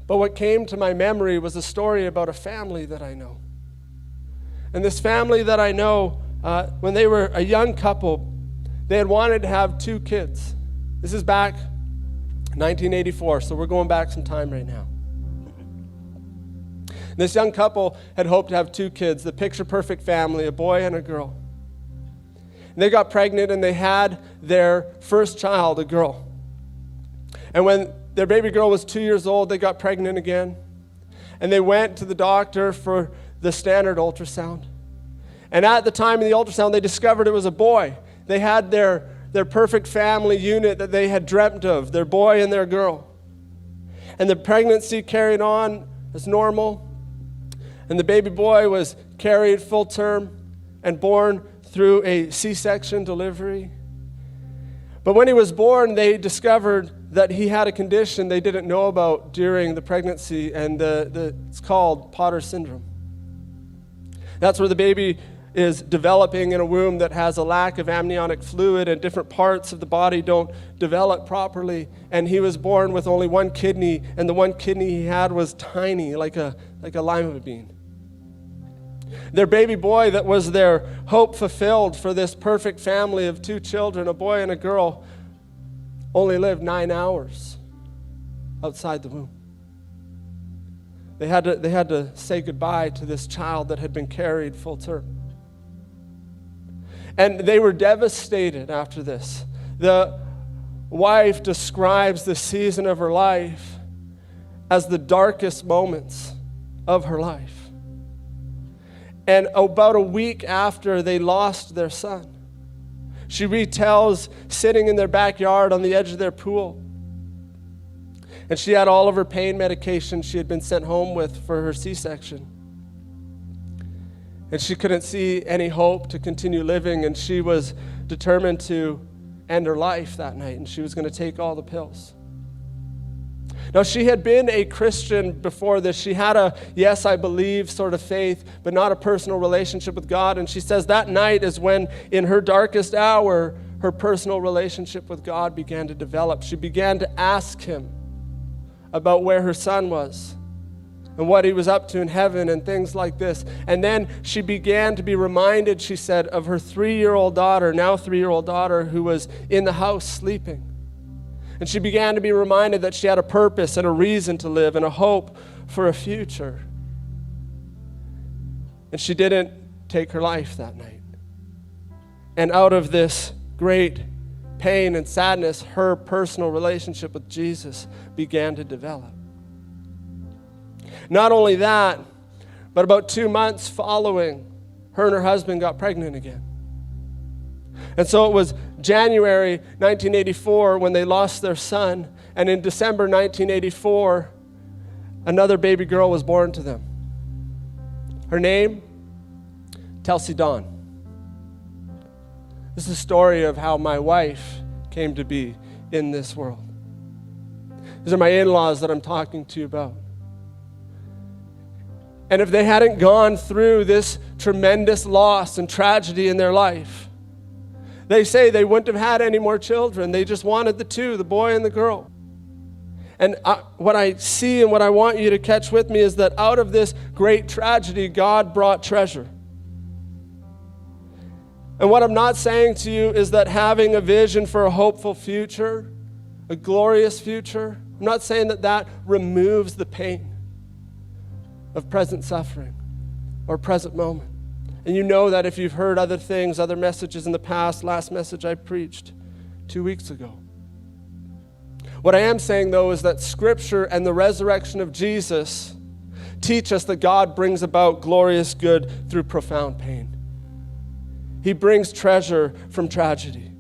But what came to my memory was a story about a family that I know. And this family that I know, when they were a young couple, they had wanted to have 2 kids. This is back 1984, so we're going back some time right now. This young couple had hoped to have 2 kids, the picture-perfect family, a boy and a girl. And they got pregnant and they had their first child, a girl. And when their baby girl was 2 years old, they got pregnant again. And they went to the doctor for the standard ultrasound. And at the time of the ultrasound, they discovered it was a boy. They had their perfect family unit that they had dreamt of, their boy and their girl. And the pregnancy carried on as normal. And the baby boy was carried full term and born through a C-section delivery. But when he was born, they discovered that he had a condition they didn't know about during the pregnancy, and it's called Potter syndrome. That's where the baby is developing in a womb that has a lack of amniotic fluid, and different parts of the body don't develop properly. And he was born with only 1 kidney, and the 1 kidney he had was tiny, like a lima bean. Their baby boy that was their hope fulfilled for this perfect family of 2 children, a boy and a girl, only lived 9 hours outside the womb. They had to say goodbye to this child that had been carried full term. And they were devastated after this. The wife describes the season of her life as the darkest moments of her life. And about a week after they lost their son, she retells sitting in their backyard on the edge of their pool. And she had all of her pain medication she had been sent home with for her C-section. And she couldn't see any hope to continue living, and she was determined to end her life that night, and she was going to take all the pills. Now, she had been a Christian before this. She had a yes, I believe sort of faith, but not a personal relationship with God. And she says that night is when, in her darkest hour, her personal relationship with God began to develop. She began to ask him about where her son was and what he was up to in heaven and things like this. And then she began to be reminded, she said, of her 3-year-old daughter, now 3-year-old daughter, who was in the house sleeping. And she began to be reminded that she had a purpose and a reason to live and a hope for a future. And she didn't take her life that night. And out of this great pain and sadness, her personal relationship with Jesus began to develop. Not only that, but about 2 months following, her and her husband got pregnant again. And so it was January 1984 when they lost their son, and in December 1984, another baby girl was born to them. Her name, Telsey Dawn. This is a story of how my wife came to be in this world. These are my in-laws that I'm talking to you about. And if they hadn't gone through this tremendous loss and tragedy in their life, they say they wouldn't have had any more children. They just wanted the 2, the boy and the girl. And what I see and what I want you to catch with me is that out of this great tragedy, God brought treasure. And what I'm not saying to you is that having a vision for a hopeful future, a glorious future, I'm not saying that that removes the pain of present suffering or present moment. And you know that if you've heard other things, other messages in the past, last message I preached 2 weeks ago. What I am saying, though, is that Scripture and the resurrection of Jesus teach us that God brings about glorious good through profound pain. He brings treasure from tragedy.